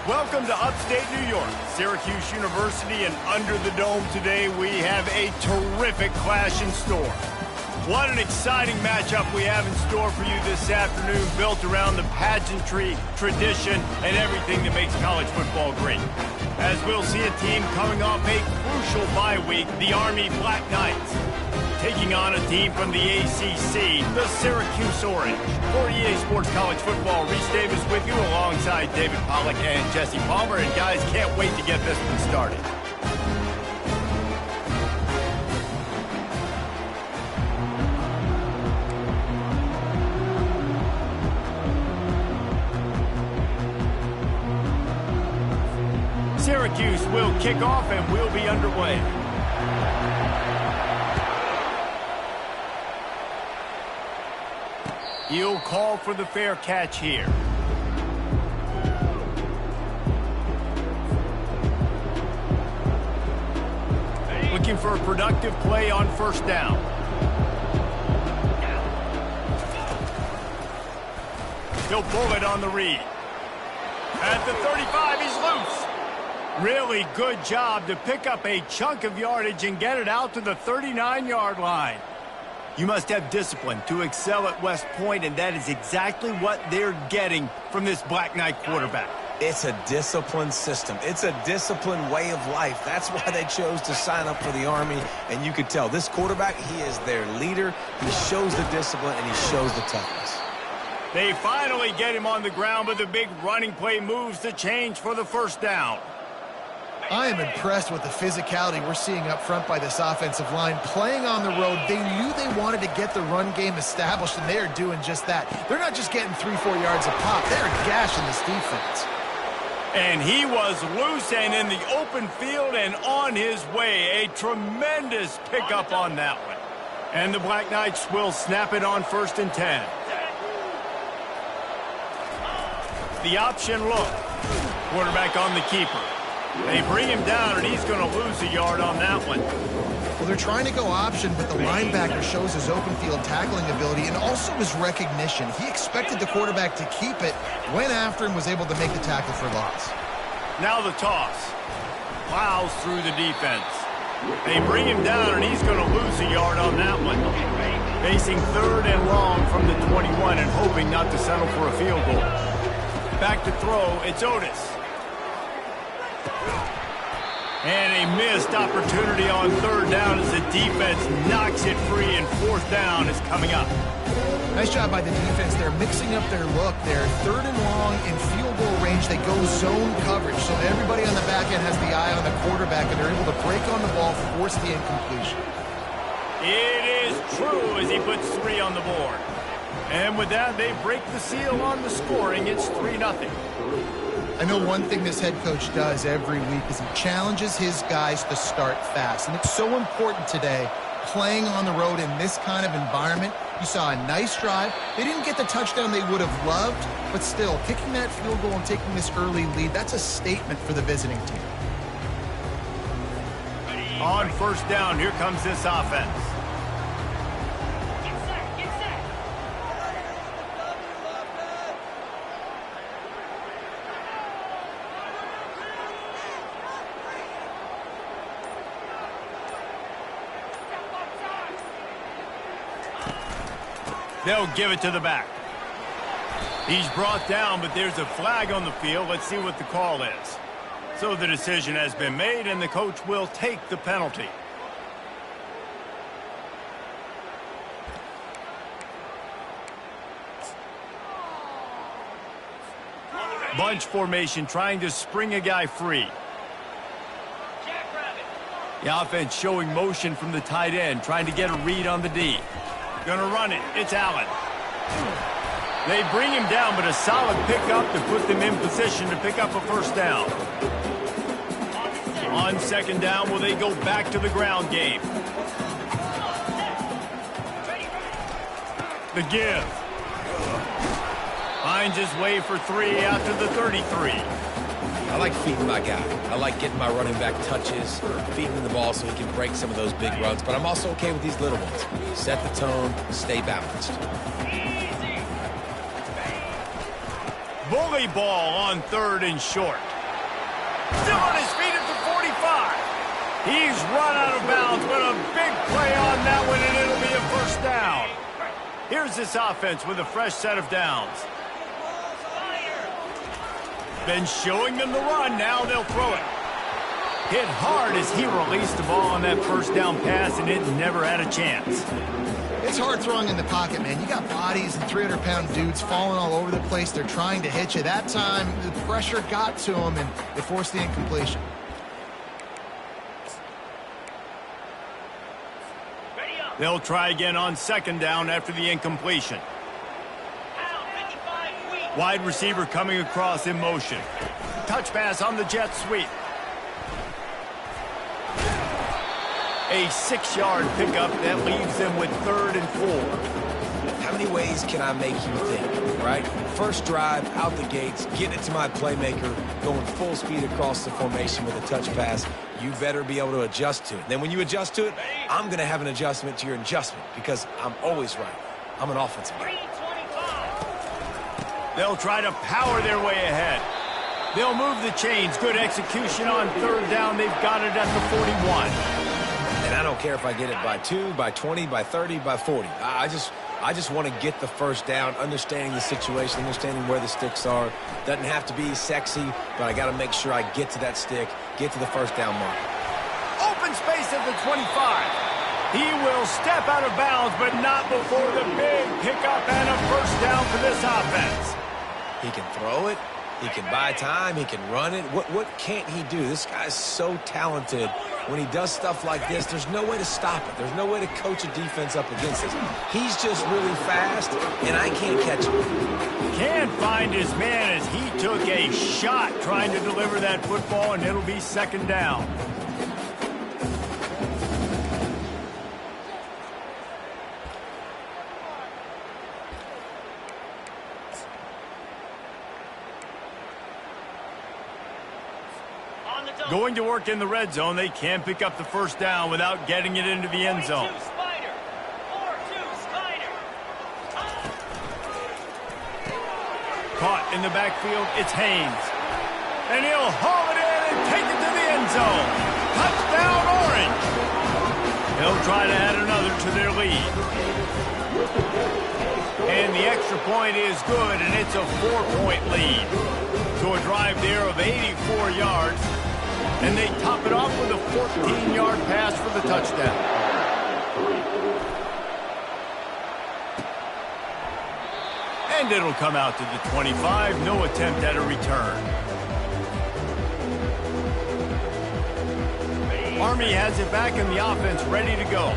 Welcome to upstate New York, Syracuse University, and under the dome today we have a terrific clash in store. What an exciting matchup we have in store for you this afternoon, built around the pageantry, tradition, and everything that makes college football great. As we'll see a team coming off a crucial bye week, the Army Black Knights, taking on a team from the ACC, the Syracuse Orange. For EA Sports College Football, Reese Davis with you alongside David Pollack and Jesse Palmer. And guys, can't wait to get this one started. Syracuse will kick off and we'll be underway. He'll call for the fair catch here. Looking for a productive play on first down. He'll pull it on the read. At the 35, he's loose. Really good job to pick up a chunk of yardage and get it out to the 39-yard line. You must have discipline to excel at West Point, and that is exactly what they're getting from this Black Knight quarterback. It's a disciplined system. It's a disciplined way of life. That's why they chose to sign up for the Army, and you could tell this quarterback, he is their leader. He shows the discipline, and he shows the toughness. They finally get him on the ground, but the big running play moves the change for the first down. I am impressed with the physicality we're seeing up front by this offensive line. Playing on the road, they knew they wanted to get the run game established, and they are doing just that. They're not just getting 3-4 yards a pop. They're gashing this defense. And he was loose and in the open field and on his way. A tremendous pickup on that one. And the Black Knights will snap it on 1st and 10. The option look. Quarterback on the keeper. They bring him down, and he's going to lose a yard on that one. Well, they're trying to go option, but the linebacker shows his open field tackling ability and also his recognition. He expected the quarterback to keep it, went after him, was able to make the tackle for loss. Now the toss. Plows through the defense. They bring him down, and he's going to lose a yard on that one. Facing 3rd and long from the 21 and hoping not to settle for a field goal. Back to throw, it's Otis. And a missed opportunity on 3rd down as the defense knocks it free, and 4th down is coming up. Nice job by the defense. They're mixing up their look. They're 3rd and long in field goal range. They go zone coverage, so everybody on the back end has the eye on the quarterback, and they're able to break on the ball, force the incompletion. It is true as he puts 3 on the board. And with that, they break the seal on the scoring. It's 3-0. I know one thing this head coach does every week is he challenges his guys to start fast. And it's so important today, playing on the road in this kind of environment. You saw a nice drive. They didn't get the touchdown they would have loved, but still, kicking that field goal and taking this early lead, that's a statement for the visiting team. On 1st down, here comes this offense. They'll give it to the back. He's brought down, but there's a flag on the field. Let's see what the call is. So the decision has been made, and the coach will take the penalty. Bunch formation, trying to spring a guy free. The offense showing motion from the tight end, trying to get a read on the D. Gonna run it. It's Allen. They bring him down, but a solid pickup to put them in position to pick up a 1st down. On 2nd down, will they go back to the ground game? The give. Finds his way for 3 out to the 33. I like feeding my guy. I like getting my running back touches, feeding him the ball so he can break some of those big runs. But I'm also okay with these little ones. Set the tone, stay balanced. Bully ball on 3rd and short. Still on his feet at the 45. He's run out of bounds, but a big play on that one, and it'll be a first down. Here's this offense with a fresh set of downs. Been showing them the run, now they'll throw it. Hit hard as he released the ball on that first down pass, and it never had a chance. It's hard throwing in the pocket, man. You got bodies and 300-pound dudes falling all over the place. They're trying to hit you. That time, the pressure got to him, and it forced the incompletion. They'll try again on second down after the incompletion. Wide receiver coming across in motion. Touch pass on the jet sweep. A 6-yard pickup that leaves them with 3rd and 4. How many ways can I make you think, right? First drive, out the gates, getting it to my playmaker, going full speed across the formation with a touch pass. You better be able to adjust to it. Then when you adjust to it, I'm going to have an adjustment to your adjustment because I'm always right. I'm an offensive guy. They'll try to power their way ahead. They'll move the chains. Good execution on third down. They've got it at the 41. And I don't care if I get it by 2, by 20, by 30, by 40. I just want to get the first down, understanding the situation, understanding where the sticks are. Doesn't have to be sexy, but I got to make sure I get to that stick, get to the first down mark. Open space at the 25. He will step out of bounds, but not before the big pickup and a first down for this offense. He can throw it. He can buy time. He can run it. What can't he do? This guy's so talented. When he does stuff like this, there's no way to stop it. There's no way to coach a defense up against this. He's just really fast, and I can't catch him. Can't find his man as he took a shot trying to deliver that football, and it'll be second down. Going to work in the red zone. They can't pick up the first down without getting it into the end zone. Caught in the backfield, it's Haynes. And he'll haul it in and take it to the end zone. Touchdown, Orange. They'll try to add another to their lead. And the extra point is good, and it's a 4-point lead. So a drive there of 84 yards. And they top it off with a 14-yard pass for the touchdown. And it'll come out to the 25. No attempt at a return. Army has it back in the offense ready to go.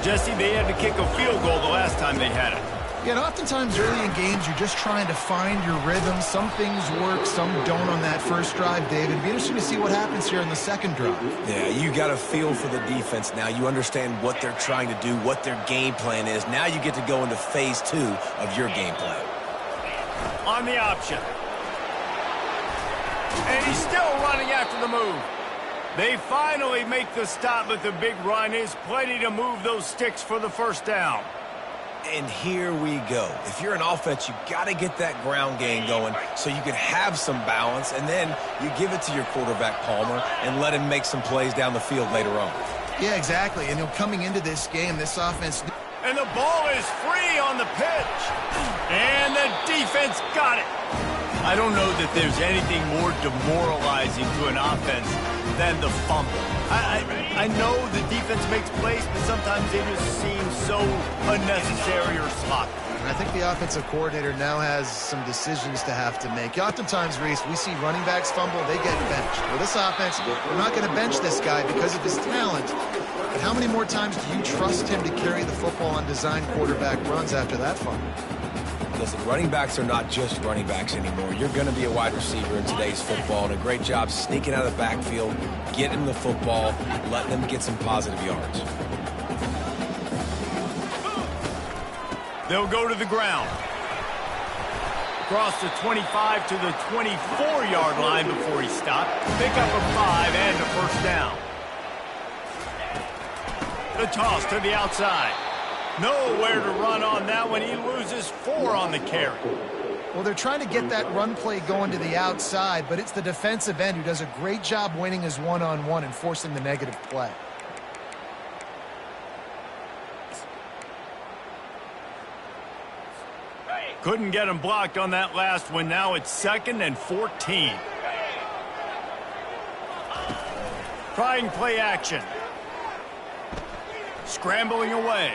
Jesse, they had to kick a field goal the last time they had it. Yeah, and oftentimes early in games, you're just trying to find your rhythm. Some things work, some don't on that first drive, David. It'd be interesting to see what happens here in the second drive. Yeah, you got a feel for the defense now. You understand what they're trying to do, what their game plan is. Now you get to go into phase 2 of your game plan. On the option. And he's still running after the move. They finally make the stop, but the big run is plenty to move those sticks for the first down. And here we go. If you're an offense, you got to get that ground game going so you can have some balance, and then you give it to your quarterback, Palmer, and let him make some plays down the field later on. Yeah, exactly. And coming into this game, this offense... And the ball is free on the pitch. And the defense got it. I don't know that there's anything more demoralizing to an offense than the fumble. I know the defense makes plays, but sometimes they just seem so unnecessary or sloppy. I think the offensive coordinator now has some decisions to have to make. Oftentimes, Reese, we see running backs fumble, they get benched. Well, this offense, we're not going to bench this guy because of his talent. But how many more times do you trust him to carry the football on design quarterback runs after that fumble? Listen, running backs are not just running backs anymore. You're going to be a wide receiver in today's football, and a great job sneaking out of the backfield, getting the football, letting them get some positive yards. They'll go to the ground. Across the 25 to the 24-yard line before he stopped. Pick up a 5 and a first down. The toss to the outside. Nowhere to run on that one. He loses 4 on the carry. Well, they're trying to get that run play going to the outside, but it's the defensive end who does a great job winning his one-on-one and forcing the negative play. Couldn't get him blocked on that last one. Now it's 2nd and 14. Trying play action. Scrambling away.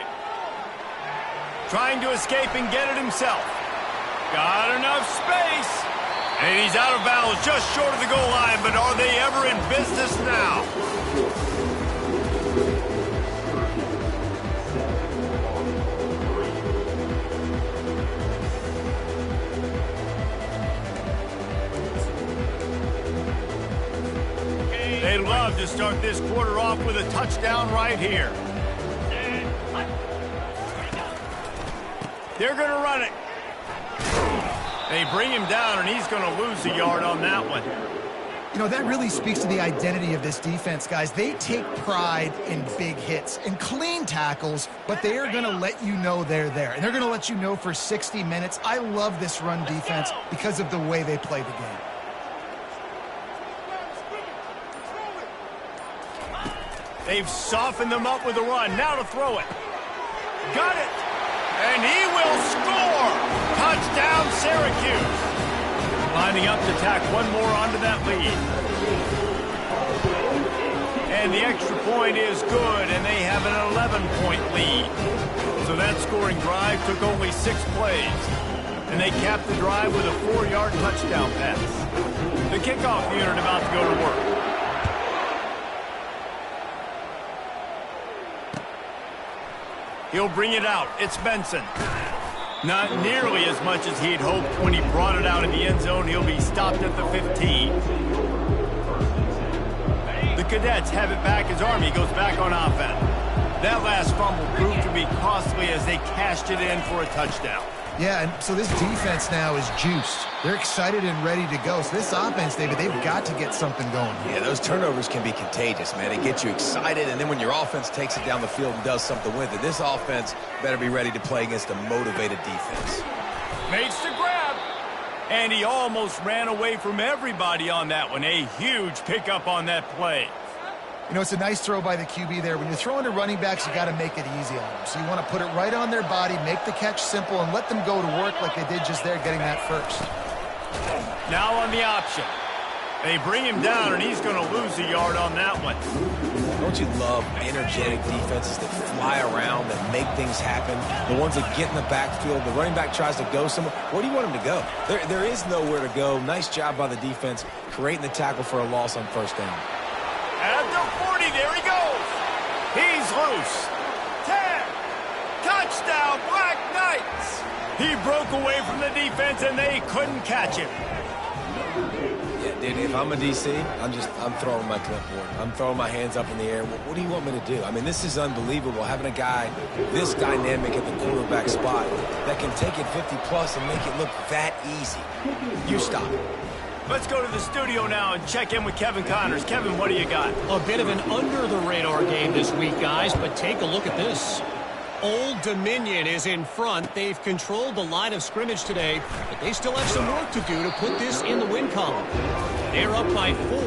Trying to escape and get it himself. Got enough space. And he's out of bounds just short of the goal line, but are they ever in business now? They love to start this quarter off with a touchdown right here. They're going to run it. They bring him down, and he's going to lose a yard on that one. You know, that really speaks to the identity of this defense, guys. They take pride in big hits and clean tackles, but they are going to let you know they're there. And they're going to let you know for 60 minutes. I love this run defense because of the way they play the game. They've softened them up with a run. Now to throw it. Got it. And he will score. Touchdown, Syracuse. Lining up to tack one more onto that lead. And the extra point is good, and they have an 11-point lead. So that scoring drive took only 6 plays. And they capped the drive with a 4-yard touchdown pass. The kickoff unit about to go to work. He'll bring it out. It's Benson. Not nearly as much as he'd hoped when he brought it out of the end zone. He'll be stopped at the 15. The Cadets have it back as Army goes back on offense. That last fumble proved to be costly as they cashed it in for a touchdown. Yeah, and so this defense now is juiced. They're excited and ready to go. So this offense, David, they've got to get something going. Yeah, those turnovers can be contagious, man. It gets you excited, and then when your offense takes it down the field and does something with it, this offense better be ready to play against a motivated defense. Makes the grab, and he almost ran away from everybody on that one. A huge pickup on that play. You know, it's a nice throw by the QB there. When you're throwing to running backs, you got to make it easy on them. So you want to put it right on their body, make the catch simple, and let them go to work like they did just there, getting that first. Now on the option. They bring him down, and he's going to lose a yard on that one. Don't you love energetic defenses that fly around, that make things happen? The ones that get in the backfield, the running back tries to go somewhere. Where do you want him to go? There is nowhere to go. Nice job by the defense, creating the tackle for a loss on first down. At the 40, there he goes. He's loose. 10. Touchdown, Black Knights. He broke away from the defense, and they couldn't catch him. Yeah, dude, if I'm a DC, I'm throwing my clipboard. I'm throwing my hands up in the air. What do you want me to do? I mean, this is unbelievable, having a guy this dynamic at the quarterback spot that can take it 50-plus and make it look that easy. You stop. Let's go to the studio now and check in with Kevin Connors. Kevin, what do you got? A bit of an under-the-radar game this week, guys, but take a look at this. Old Dominion is in front. They've controlled the line of scrimmage today, but they still have some work to do to put this in the win column. They're up by 4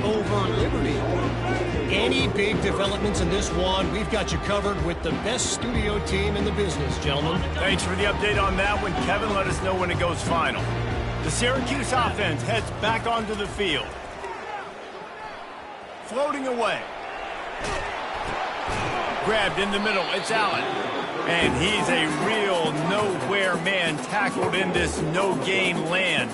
over Liberty. Any big developments in this one, we've got you covered with the best studio team in the business, gentlemen. Thanks for the update on that one. Kevin, let us know when it goes final. The Syracuse offense heads back onto the field. Floating away. Grabbed in the middle. It's Allen. And he's a real nowhere man, tackled in this no-gain land.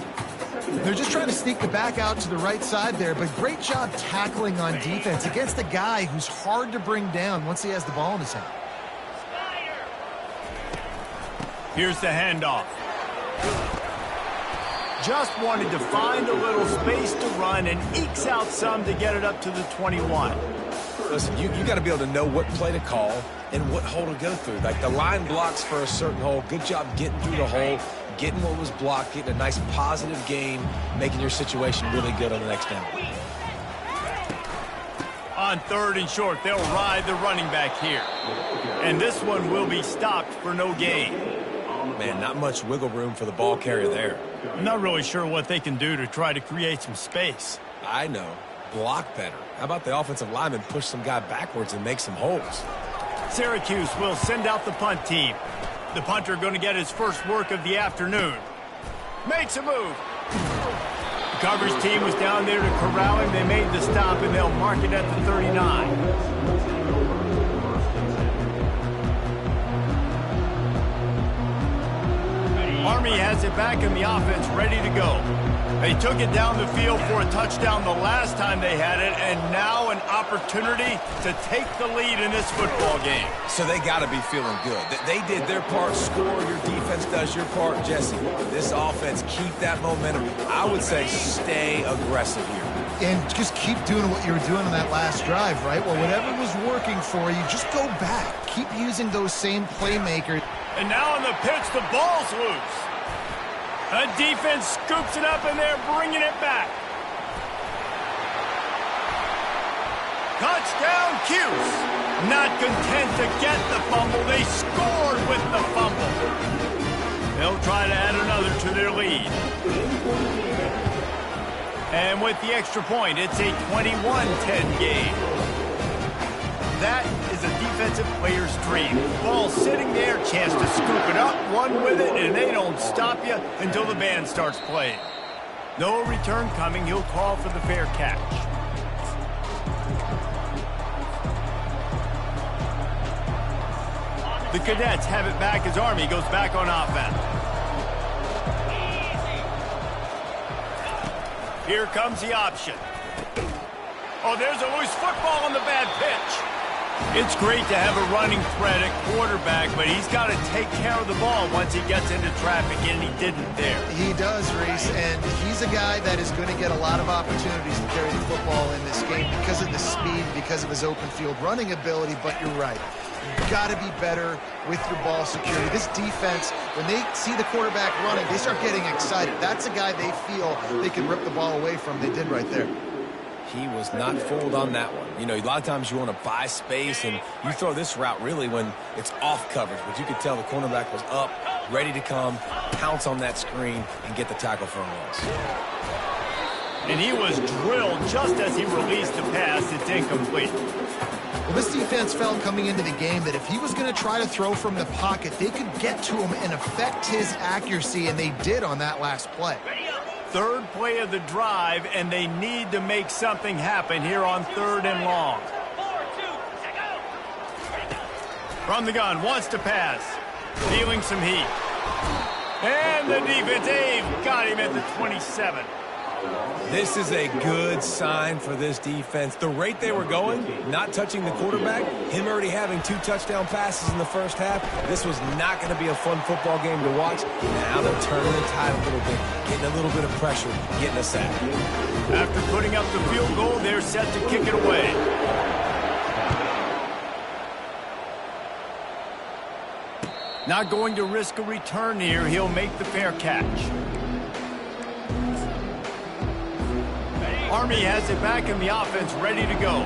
They're just trying to sneak the back out to the right side there, but great job tackling on defense against a guy who's hard to bring down once he has the ball in his hand. Here's the handoff. Just wanted to find a little space to run and ekes out some to get it up to the 21. Listen, you got to be able to know what play to call and what hole to go through. Like the line blocks for a certain hole. Good job getting through the hole, getting what was blocked, getting a nice positive gain, making your situation really good on the next down. On 3rd and short, they'll ride the running back here. And this one will be stopped for no gain. Man, not much wiggle room for the ball carrier there. I'm not really sure what they can do to try to create some space. I know. Block better. How about the offensive lineman push some guy backwards and make some holes? Syracuse will send out the punt team. The punter going to get his first work of the afternoon. Makes a move. The coverage team was down there to corral him. They made the stop, and they'll mark it at the 39. Army has it back in the offense, ready to go. They took it down the field for a touchdown the last time they had it, and now an opportunity to take the lead in this football game. So they got to be feeling good. They did their part, score, your defense does your part. Jesse, this offense, keep that momentum. I would say stay aggressive here. And just keep doing what you were doing on that last drive, right? Well, whatever was working for you, just go back. Keep using those same playmakers. And now on the pitch, the ball's loose. A defense scoops it up, and they're bringing it back. Touchdown, Cuse. Not content to get the fumble, they scored with the fumble. They'll try to add another to their lead. And with the extra point, it's a 21-10 game. That is a defensive player's dream. Ball sitting there, chance to scoop it up, run with it, and they don't stop you until the band starts playing. No return coming. He'll call for the fair catch. The Cadets have it back as Army goes back on offense. Here comes the option. Oh, there's a loose football on the bad pitch. It's great to have a running threat at quarterback, but he's got to take care of the ball once he gets into traffic, and he didn't there. He does, Reese, and he's a guy that is going to get a lot of opportunities to carry the football in this game because of the speed, because of his open field running ability, but you're right. You've got to be better with your ball security. This defense, when they see the quarterback running, they start getting excited. That's a guy they feel they can rip the ball away from. They did right there. He was not fooled on that one. You know, a lot of times you want to buy space, and you throw this route really when it's off coverage. But you could tell the cornerback was up, ready to come, pounce on that screen, and get the tackle for a loss. And he was drilled just as he released the pass. It's incomplete. Well, this defense felt coming into the game that if he was going to try to throw from the pocket, they could get to him and affect his accuracy, and they did on that last play. Third play of the drive, and they need to make something happen here on 3rd and long. From the gun, wants to pass. Feeling some heat. And the defense, Abe, got him at the 27. This is a good sign for this defense. The rate they were going, not touching the quarterback, him already having 2 touchdown passes in the first half, this was not going to be a fun football game to watch. Now they're turning the tide a little bit, getting a little bit of pressure, getting a sack. After putting up the field goal, they're set to kick it away. Not going to risk a return here. He'll make the fair catch. Army has it back in the offense, ready to go.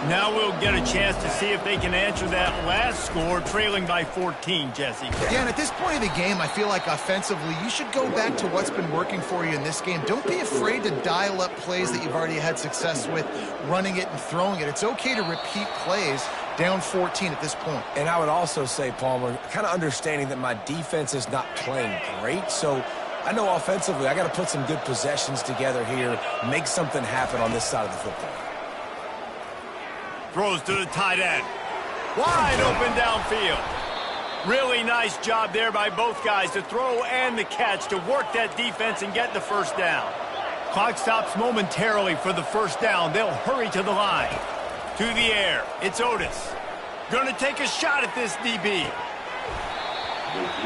Now we'll get a chance to see if they can answer that last score, trailing by 14, Jesse. Yeah, and at this point of the game, I feel like offensively, you should go back to what's been working for you in this game. Don't be afraid to dial up plays that you've already had success with, running it and throwing it. It's okay to repeat plays down 14 at this point. And I would also say, Palmer, kind of understanding that my defense is not playing great, so I know offensively I got to put some good possessions together here, make something happen on this side of the football. Throws to the tight end. Wide open downfield. Really nice job there by both guys to throw and the catch to work that defense and get the first down. Clock stops momentarily for the first down. They'll hurry to the line. To the air. It's Otis. Going to take a shot at this DB.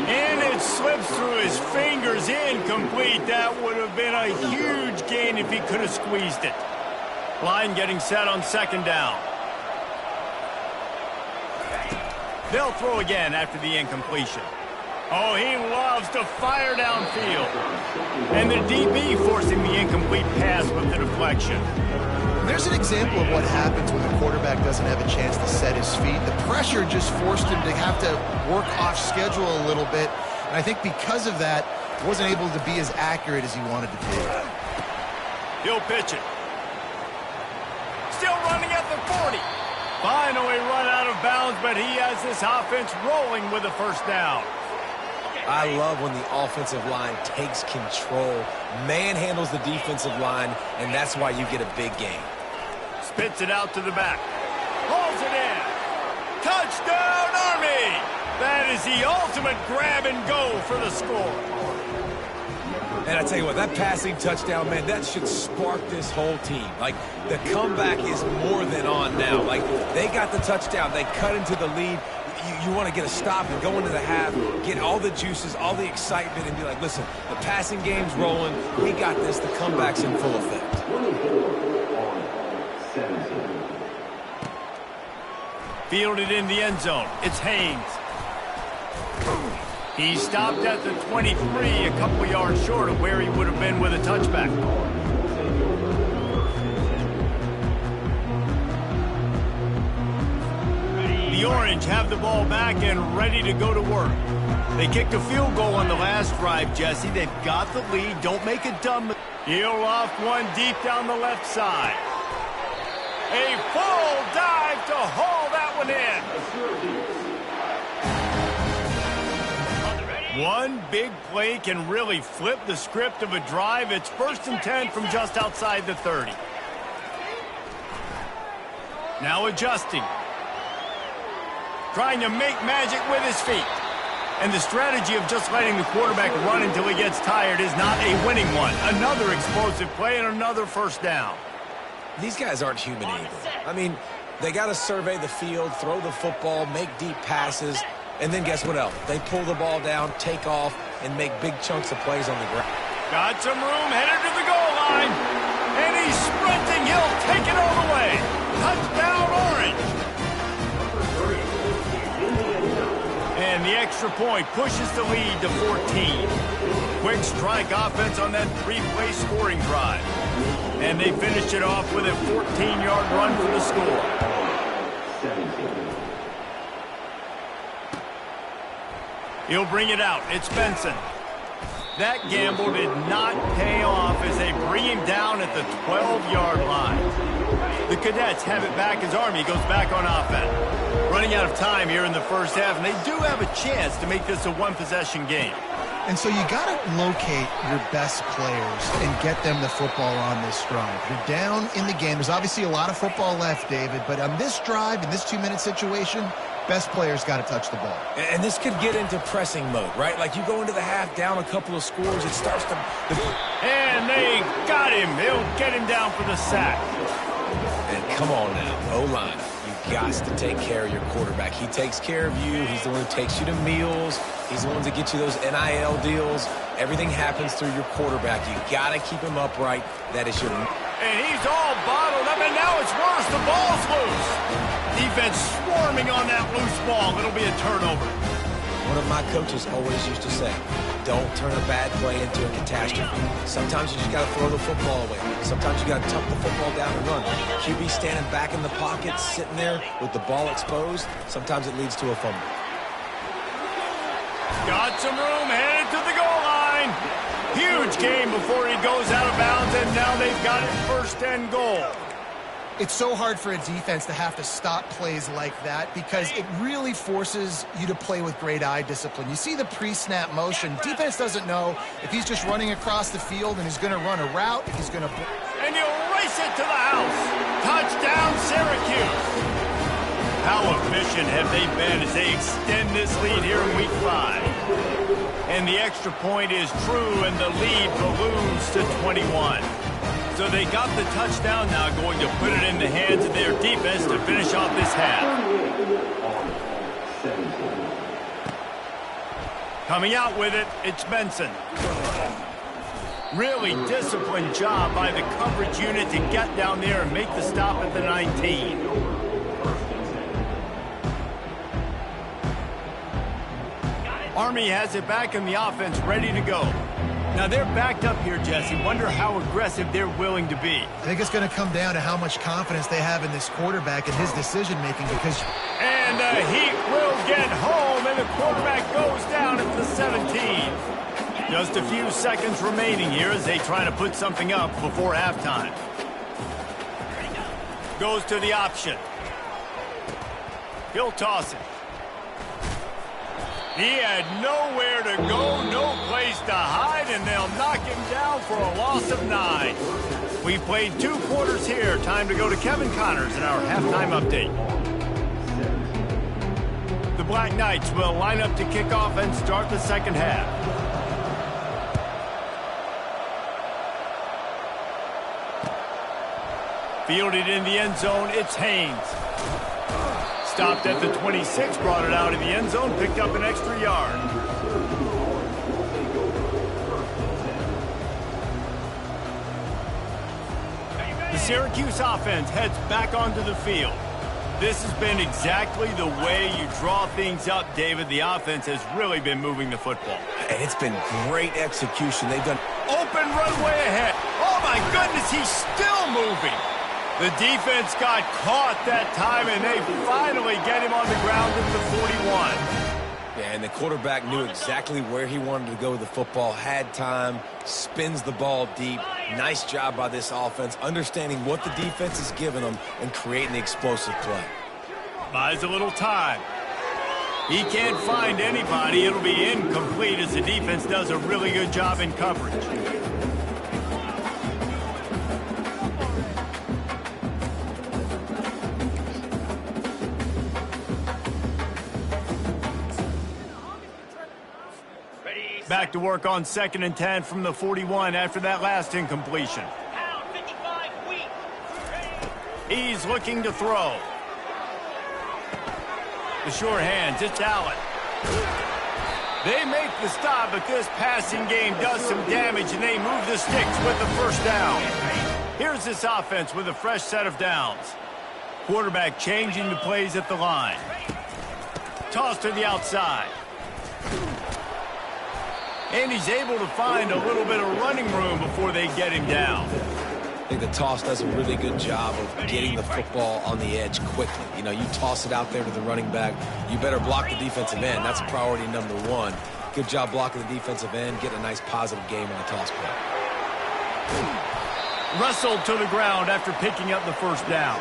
And it slips through his fingers, incomplete. That would have been a huge gain if he could have squeezed it. Line getting set on 2nd down. They'll throw again after the incompletion. Oh, he loves to fire downfield. And the DB forcing the incomplete pass with the deflection. There's an example of what happens when the quarterback doesn't have a chance to set his feet. The pressure just forced him to have to work off schedule a little bit, And I think because of that, wasn't able to be as accurate as he wanted to be. He'll pitch it. Still running at the 40. Finally run out of bounds, but he has this offense rolling with a first down. I love when the offensive line takes control, manhandles the defensive line, and that's why you get a big game. Spits it out to the back. Hauls it in. Touchdown, Army! That is the ultimate grab and go for the score. And I tell you what, that passing touchdown, man, that should spark this whole team. Like, the comeback is more than on now. Like, they got the touchdown. They cut into the lead. You want to get a stop and go into the half, get all the juices, all the excitement, and be like, listen, the passing game's rolling. We got this. The comeback's in full effect. Fielded in the end zone. It's Haynes. He stopped at the 23, a couple yards short of where he would have been with a touchback. The Orange have the ball back and ready to go to work. They kicked a field goal on the last drive, Jesse. They've got the lead. Don't make it dumb. He'll off one deep down the left side. A full dive to haul that one in. One big play can really flip the script of a drive. It's 1st and 10 from just outside the 30. Now adjusting. Trying to make magic with his feet. And the strategy of just letting the quarterback run until he gets tired is not a winning one. Another explosive play and another first down. These guys aren't human either. I mean, they got to survey the field, throw the football, make deep passes, and then guess what else? They pull the ball down, take off, and make big chunks of plays on the ground. Got some room, headed to the goal line. And he's sprinting. He'll take it all the way. Touchdown, Orange. And the extra point pushes the lead to 14. Quick strike offense on that 3-play scoring drive. And they finish it off with a 14-yard run for the score. He'll bring it out. It's Benson. That gamble did not pay off as they bring him down at the 12-yard line. The Cadets have it back as Army goes back on offense. Running out of time here in the first half, and they do have a chance to make this a one-possession game. And so you got to locate your best players and get them the football on this drive. You're down in the game. There's obviously a lot of football left, David, but on this drive, in this 2-minute situation, best players got to touch the ball. And this could get into pressing mode, right? Like you go into the half down a couple of scores, it starts to... And they got him. They'll get him down for the sack. And come on now, O-line. You got to take care of your quarterback. He takes care of you. He's the one who takes you to meals. He's the one that gets you those NIL deals. Everything happens through your quarterback. You got to keep him upright. That is your... And he's all bottled up, and now it's worse. The ball's loose. Defense swarming on that loose ball. It'll be a turnover. One of my coaches always used to say, don't turn a bad play into a catastrophe. Sometimes you just got to throw the football away. Sometimes you got to tuck the football down and run. QB standing back in the pocket, sitting there with the ball exposed. Sometimes it leads to a fumble. Got some room, headed to the goal line. Huge game before he goes out of bounds, and now they've got it 1st and goal. It's so hard for a defense to have to stop plays like that because it really forces you to play with great eye discipline. You see the pre-snap motion. Defense doesn't know if he's just running across the field and he's going to run a route, if he's going to... And he'll race it to the house. Touchdown, Syracuse. How efficient have they been as they extend this lead here in Week 5? And the extra point is true, and the lead balloons to 21. So they got the touchdown now, going to put it in the hands of their defense to finish off this half. Coming out with it, it's Benson. Really disciplined job by the coverage unit to get down there and make the stop at the 19. Army has it back in the offense, ready to go. Now they're backed up here, Jesse. Wonder how aggressive they're willing to be. I think it's going to come down to how much confidence they have in this quarterback and his decision-making because... And the Heat will get home, and the quarterback goes down at the the 17. Just a few seconds remaining here as they try to put something up before halftime. Goes to the option. He'll toss it. He had nowhere to go, no place to hide, and they'll knock him down for a loss of 9. We played 2 quarters here. Time to go to Kevin Connors in our halftime update. The Black Knights will line up to kick off and start the second half. Fielded in the end zone, it's Haynes. Stopped at the 26, brought it out of the end zone, picked up an extra yard. The Syracuse offense heads back onto the field. This has been exactly the way you draw things up, David. The offense has really been moving the football. And it's been great execution. They've done open runway ahead. Oh, my goodness, he's still moving. The defense got caught that time, and they finally get him on the ground at the 41. Yeah, and the quarterback knew exactly where he wanted to go with the football, had time, spins the ball deep. Nice job by this offense, understanding what the defense is giving them and creating the explosive play. Buys a little time. He can't find anybody. It'll be incomplete as the defense does a really good job in coverage. Back to work on 2nd and 10 from the 41 after that last incompletion. He's looking to throw. The sure hands, it's Allen. They make the stop, but this passing game does some damage, and they move the sticks with the first down. Here's this offense with a fresh set of downs. Quarterback changing the plays at the line. Toss to the outside. And he's able to find a little bit of running room before they get him down. I think the toss does a really good job of getting the football on the edge quickly. You know, you toss it out there to the running back, you better block the defensive end. That's priority number 1. Good job blocking the defensive end, get a nice positive game on the toss play. Wrestled to the ground after picking up the first down.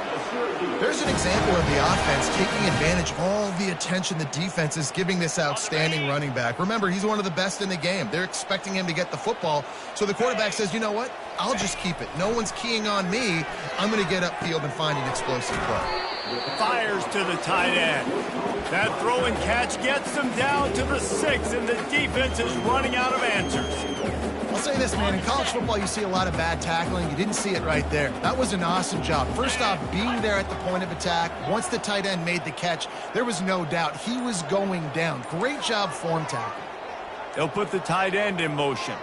There's an example of the offense taking advantage of all the attention the defense is giving this outstanding running back. Remember, he's one of the best in the game. They're expecting him to get the football. So the quarterback says, you know what? I'll just keep it. No one's keying on me. I'm going to get upfield and find an explosive play. Fires to the tight end. That throw and catch gets them down to the 6, and the defense is running out of answers. I'll say this, man. In college football, you see a lot of bad tackling. You didn't see it right there. That was an awesome job. First off, being there at the point of attack. Once the tight end made the catch, there was no doubt he was going down. Great job form tackle. They'll put the tight end in motion.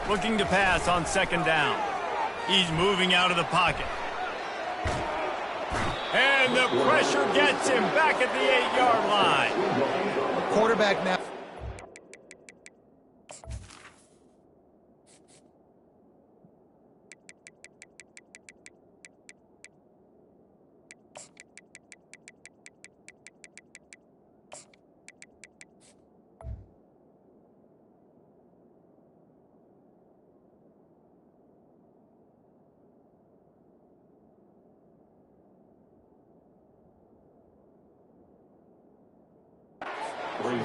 Looking to pass on 2nd down. He's moving out of the pocket. And the pressure gets him back at the 8-yard line. Quarterback now.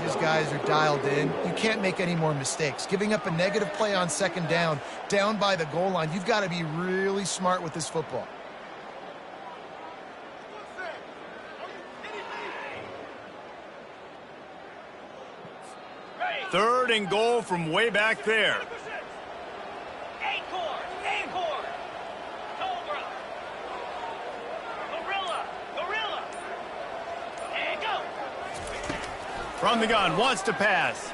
These guys are dialed in. You can't make any more mistakes. Giving up a negative play on 2nd down, down by the goal line, you've got to be really smart with this football. Third and goal from way back there. From the gun, wants to pass.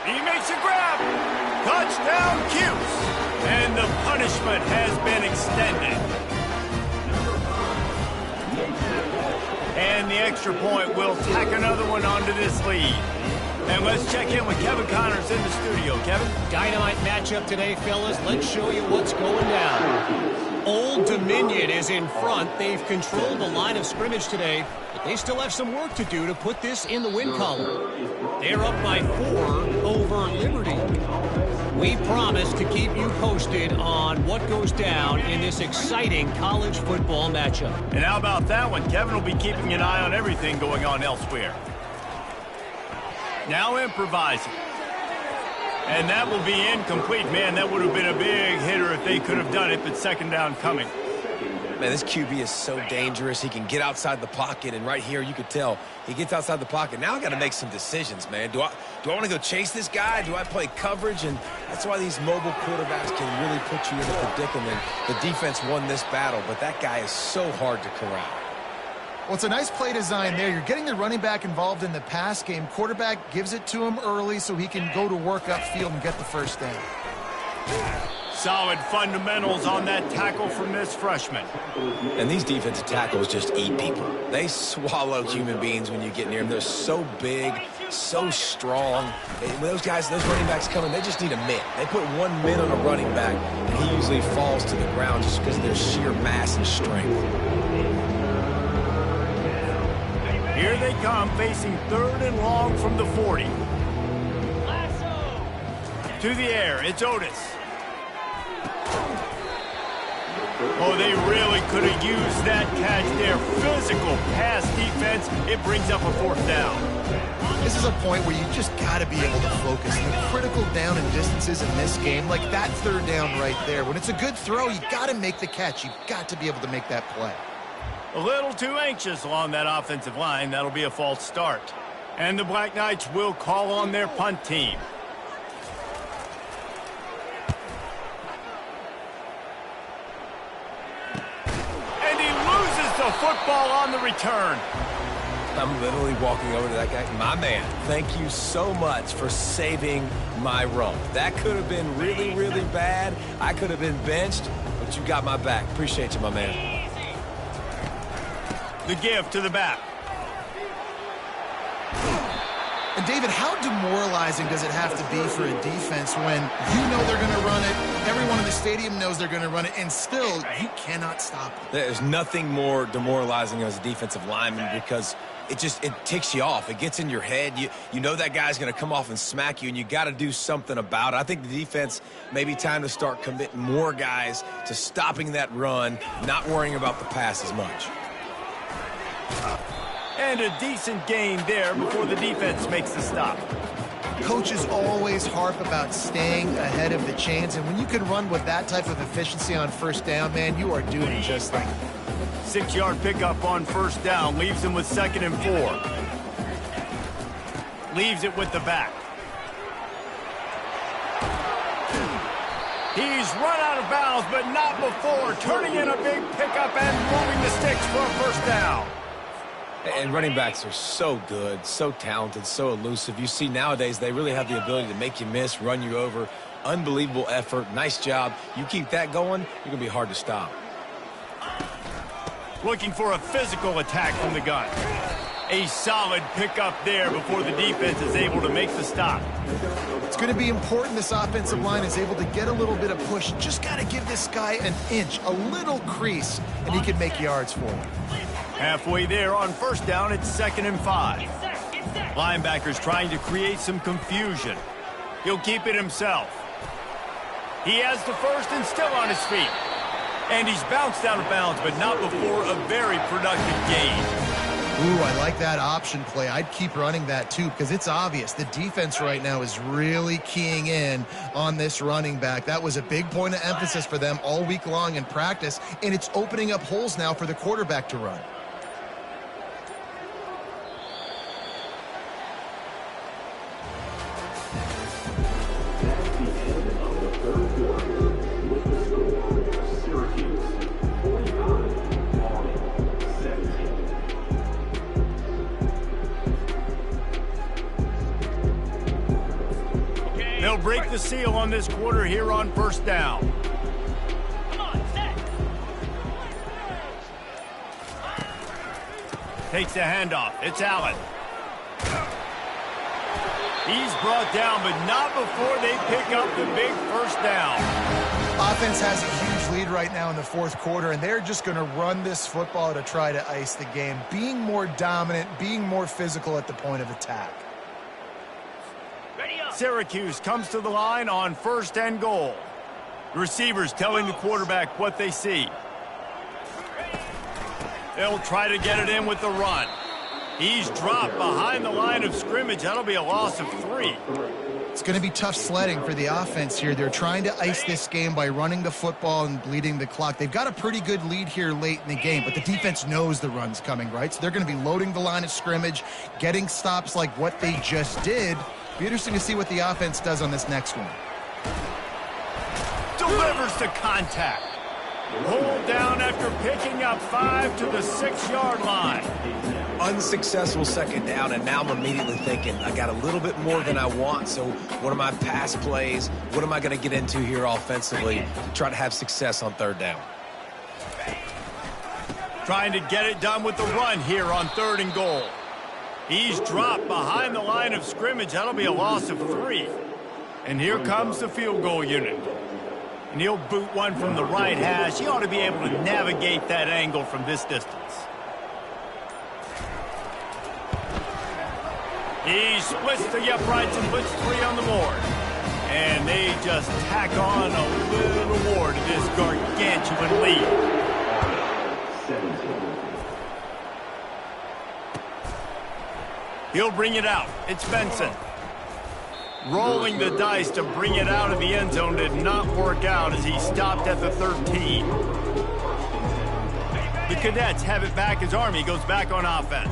He makes a grab. Touchdown, Cuse. And the punishment has been extended. And the extra point will tack another one onto this lead. And let's check in with Kevin Connors in the studio. Kevin? Dynamite matchup today, fellas. Let's show you what's going down. Old Dominion is in front. They've controlled the line of scrimmage today, but they still have some work to do to put this in the win column. They're up by 4 over Liberty. We promise to keep you posted on what goes down in this exciting college football matchup. And how about that one? Kevin will be keeping an eye on everything going on elsewhere. Now improvising. And that will be incomplete. Man, that would have been a big hitter if they could have done it, but second down coming. Man, this QB is so dangerous. He can get outside the pocket, and right here you could tell he gets outside the pocket. Now I got to make some decisions, man. Do I want to go chase this guy? Do I play coverage? And that's why these mobile quarterbacks can really put you in a predicament. The defense won this battle, but that guy is so hard to corral. Well, it's a nice play design there. You're getting the running back involved in the pass game. Quarterback gives it to him early so he can go to work upfield and get the first down. Solid fundamentals on that tackle from this freshman. And these defensive tackles just eat people. They swallow human beings when you get near them. They're so big, so strong. When those running backs come in, they just need a mitt. They put 1 mitt on a running back, and he usually falls to the ground just because of their sheer mass and strength. Here they come, facing 3rd and long from the 40. To the air, it's Otis. Oh, they really could have used that catch there. Physical pass defense. It brings up a 4th down. This is a point where you just got to be able to focus. The critical down and distances in this game, like that 3rd down right there. When it's a good throw, you got to make the catch. You've got to be able to make that play. A little too anxious along that offensive line. That'll be a false start. And the Black Knights will call on their punt team. And he loses the football on the return. I'm literally walking over to that guy. My man, thank you so much for saving my run. That could have been really, really bad. I could have been benched, but you got my back. Appreciate you, my man. The give to the back. And David, how demoralizing does it have to be for a defense when you know they're going to run it, everyone in the stadium knows they're going to run it, and still you cannot stop it? There's nothing more demoralizing as a defensive lineman because it ticks you off. It gets in your head. You know that guy's going to come off and smack you, and you got to do something about it. I think the defense may be time to start committing more guys to stopping that run, not worrying about the pass as much. And a decent gain there before the defense makes the stop. Coaches always harp about staying ahead of the chains, and when you can run with that type of efficiency on 1st down, man, you are doing just like that. 6-yard pickup on 1st down, leaves him with 2nd and 4. Leaves it with the back. He's run out of bounds, but not before. Turning in a big pickup and moving the sticks for a 1st down. And running backs are so good, so talented, so elusive. You see nowadays they really have the ability to make you miss, run you over. Unbelievable effort. Nice job. You keep that going, you're going to be hard to stop. Looking for a physical attack from the gun. A solid pickup there before the defense is able to make the stop. It's going to be important this offensive line is able to get a little bit of push. Just got to give this guy an inch, a little crease, and he can make yards for him. Halfway there on 1st down, it's 2nd and 5. Linebackers trying to create some confusion. He'll keep it himself. He has the 1st and still on his feet. And he's bounced out of bounds, but not before a very productive gain. Ooh, I like that option play. I'd keep running that too because it's obvious the defense right now is really keying in on this running back. That was a big point of emphasis for them all week long in practice, and it's opening up holes now for the quarterback to run. They'll break the seal on this quarter here on 1st down. Come on, set. Takes the handoff. It's Allen. He's brought down, but not before they pick up the big 1st down. Offense has a huge lead right now in the fourth quarter, and they're just going to run this football to try to ice the game, being more dominant, being more physical at the point of attack. Syracuse comes to the line on 1st and goal. The receivers telling the quarterback what they see. They'll try to get it in with the run. He's dropped behind the line of scrimmage. That'll be a loss of 3. It's going to be tough sledding for the offense here. They're trying to ice this game by running the football and bleeding the clock. They've got a pretty good lead here late in the game, but the defense knows the run's coming, right? So they're going to be loading the line of scrimmage, getting stops like what they just did. Be interesting to see what the offense does on this next one. Delivers to contact. Hold down after picking up 5 to the 6-yard line. Unsuccessful second down, and now I'm immediately thinking, I got a little bit more than I want, so what are my pass plays? What am I going to get into here offensively to try to have success on 3rd down? Trying to get it done with the run here on 3rd and goal. He's dropped behind the line of scrimmage. That'll be a loss of 3. And here comes the field goal unit. And he'll boot one from the right hash. He ought to be able to navigate that angle from this distance. He splits the uprights and puts 3 on the board. And they just tack on a little more to this gargantuan lead. He'll bring it out. It's Benson. Rolling the dice to bring it out of the end zone did not work out as he stopped at the 13. The Cadets have it back as Army goes back on offense.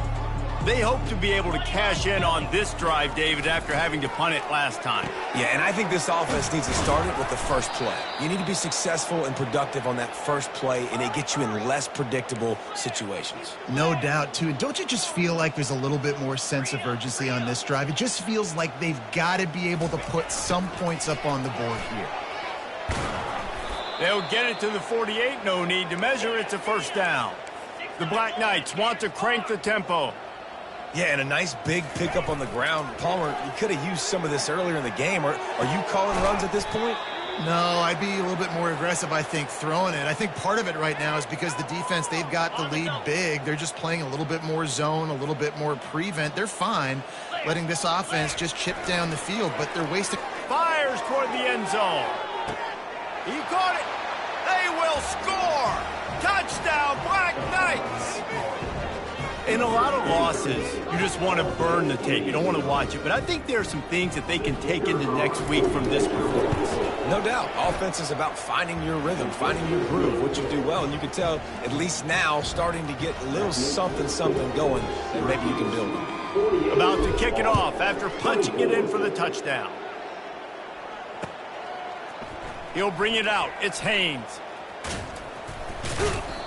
They hope to be able to cash in on this drive, David, after having to punt it last time. Yeah, and I think this offense needs to start it with the first play. You need to be successful and productive on that first play, and it gets you in less predictable situations. No doubt, too. Don't you just feel like there's a little bit more sense of urgency on this drive? It just feels like they've got to be able to put some points up on the board here. They'll get it to the 48. No need to measure. It's a 1st down. The Black Knights want to crank the tempo. Yeah, and a nice big pickup on the ground. Palmer, you could have used some of this earlier in the game. Are you calling runs at this point? No, I'd be a little bit more aggressive, I think, throwing it. I think part of it right now is because the defense, they've got the lead big. They're just playing a little bit more zone, a little bit more prevent. They're fine letting this offense just chip down the field, but they're wasting. Fires toward the end zone. He caught it. They will score. Touchdown, Black Knights. In a lot of losses, you just want to burn the tape. You don't want to watch it. But I think there are some things that they can take into next week from this performance. No doubt. Offense is about finding your rhythm, finding your groove, what you do well. And you can tell, at least now, starting to get a little something going that maybe you can build on. About to kick it off after punching it in for the touchdown. He'll bring it out. It's Haynes.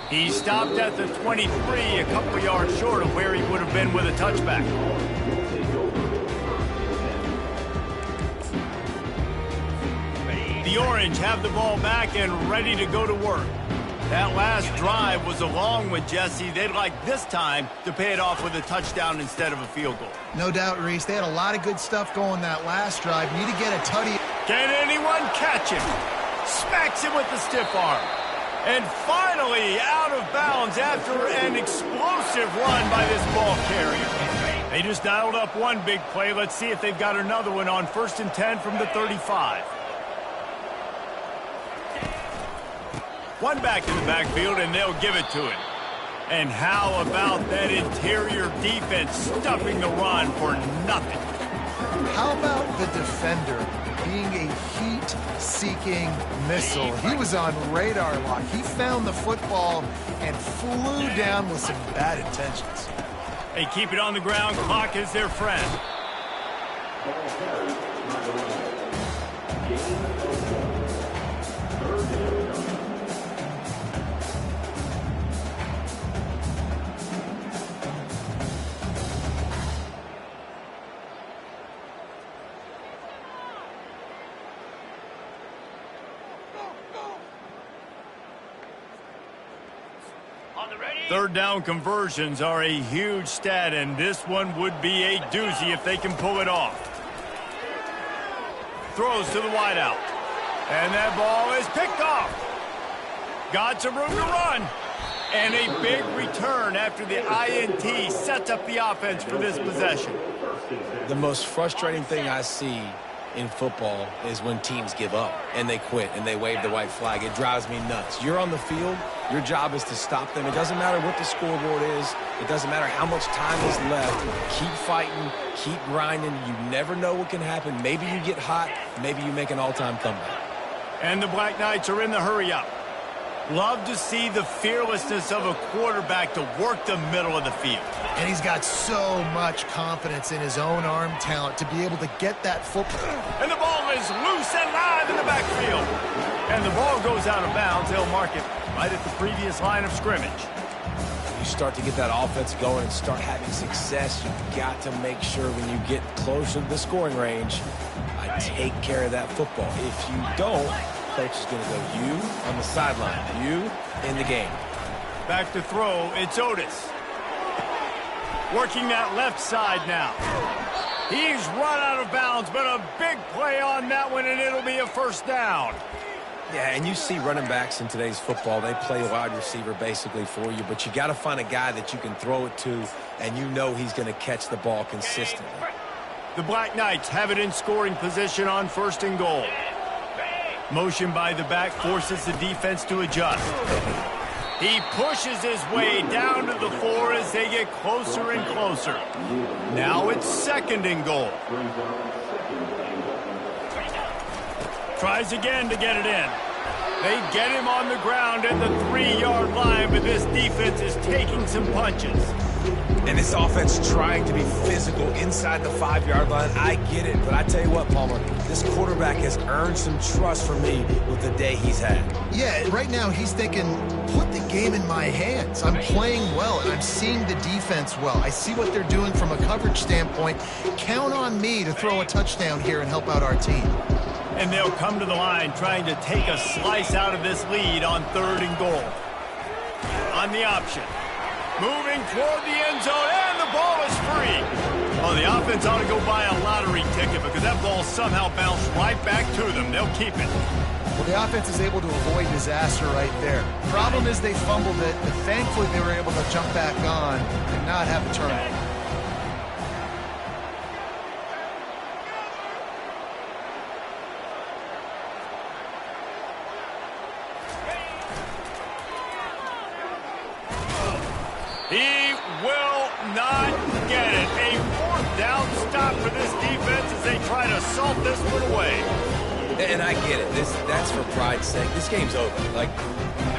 He stopped at the 23, a couple of yards short of where he would have been with a touchback. The Orange have the ball back and ready to go to work. That last drive was a long one, Jesse. They'd like this time to pay it off with a touchdown instead of a field goal. No doubt, Reese. They had a lot of good stuff going that last drive. Need to get a tutty. Can anyone catch him? Smacks him with the stiff arm. And finally out of bounds after an explosive run by this ball carrier. They just dialed up one big play. Let's see if they've got another one on 1st and 10 from the 35. One back in the backfield, and they'll give it to him. And how about that interior defense stuffing the run for nothing? How about the defender being a heat-seeking missile? He was on radar lock. He found the football and flew down with some bad intentions. They keep it on the ground. Clock is their friend. Third down conversions are a huge stat, and this one would be a doozy if they can pull it off. Throws to the wideout. And that ball is picked off. Got some room to run. And a big return after the INT sets up the offense for this possession. The most frustrating thing I see in football is when teams give up and they quit and they wave the white flag. It drives me nuts. You're on the field. Your job is to stop them. It doesn't matter what the scoreboard is. It doesn't matter how much time is left. Keep fighting. Keep grinding. You never know what can happen. Maybe you get hot. Maybe you make an all-time comeback. And the Black Knights are in the hurry-up. Love to see the fearlessness of a quarterback to work the middle of the field. And he's got so much confidence in his own arm talent to be able to get that football. And the ball is loose and live in the backfield. And the ball goes out of bounds. They'll mark it right at the previous line of scrimmage. You start to get that offense going and start having success, you've got to make sure when you get closer to the scoring range, I take care of that football. If you don't, coach is going to go, you on the sideline, you in the game. Back to throw, it's Otis. Working that left side now. He's run out of bounds, but a big play on that one, and it'll be a first down. Yeah, and you see running backs in today's football, they play wide receiver basically for you, but you got to find a guy that you can throw it to, and you know he's going to catch the ball consistently. The Black Knights have it in scoring position on 1st and goal. Motion by the back forces the defense to adjust. He pushes his way down to the 4 as they get closer and closer. Now it's 2nd and goal. Tries again to get it in. They get him on the ground at the 3-yard line, but this defense is taking some punches. And this offense trying to be physical inside the 5-yard line. I get it, but I tell you what, Palmer, this quarterback has earned some trust from me with the day he's had. Yeah, right now he's thinking, put the game in my hands. I'm playing well, and I'm seeing the defense well. I see what they're doing from a coverage standpoint. Count on me to throw a touchdown here and help out our team. And they'll come to the line trying to take a slice out of this lead on 3rd and goal. On the option. Moving toward the end zone, and the ball is free. Oh, the offense ought to go buy a lottery ticket because that ball somehow bounced right back to them. They'll keep it. Well, the offense is able to avoid disaster right there. Problem is they fumbled it, but thankfully they were able to jump back on and not have a turnover. He will not get it. A 4th down stop for this defense as they try to salt this one away. And I get it. That's for pride's sake. This game's over. Like,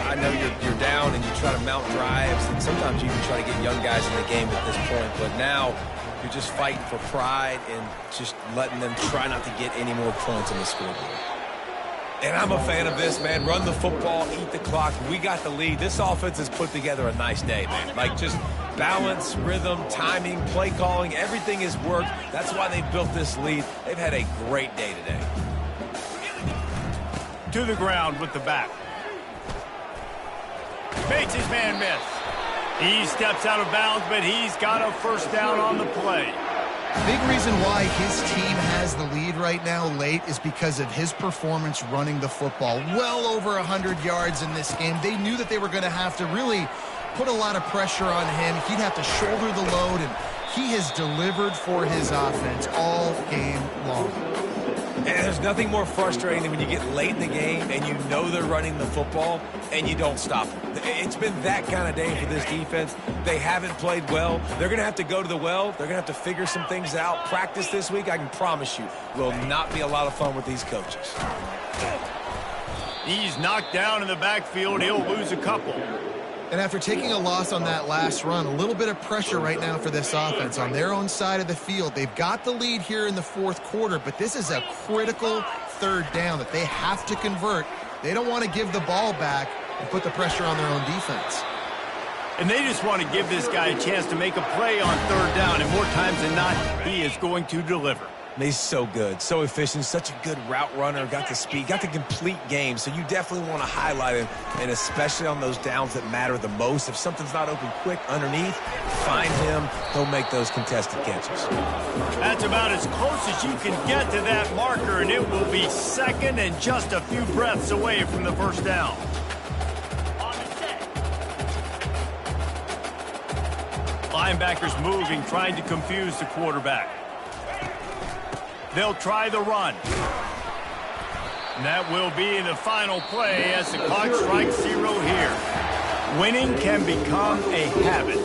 I know you're down and you try to mount drives, and sometimes you even try to get young guys in the game at this point. But now you're just fighting for pride and just letting them try not to get any more points on the scoreboard. And I'm a fan of this, man. Run the football, eat the clock. We got the lead. This offense has put together a nice day, man. Like, just balance, rhythm, timing, play calling, everything has worked. That's why they built this lead. They've had a great day today. To the ground with the back. Makes his man miss. He steps out of bounds, but he's got a first down on the play. Big reason why his team has the lead right now late is because of his performance running the football. Well over 100 yards in this game. They knew that they were going to have to really put a lot of pressure on him. He'd have to shoulder the load, and he has delivered for his offense all game long. And there's nothing more frustrating than when you get late in the game and you know they're running the football and you don't stop them. It's been that kind of day for this defense. They haven't played well. They're going to have to go to the well. They're going to have to figure some things out. Practice this week, I can promise you, will not be a lot of fun with these coaches. He's knocked down in the backfield. He'll lose a couple. And after taking a loss on that last run, a little bit of pressure right now for this offense on their own side of the field. They've got the lead here in the 4th quarter, but this is a critical 3rd down that they have to convert. They don't want to give the ball back and put the pressure on their own defense. And they just want to give this guy a chance to make a play on 3rd down, and more times than not, he is going to deliver. He's so good, so efficient, such a good route runner, got the speed, got the complete game, so you definitely want to highlight him, and especially on those downs that matter the most. If something's not open quick underneath, find him, he'll make those contested catches. That's about as close as you can get to that marker, and it will be 2nd and just a few breaths away from the first down. linebackers moving, trying to confuse the quarterback. They'll try the run. And that will be the final play as the clock strikes 0 here. Winning can become a habit.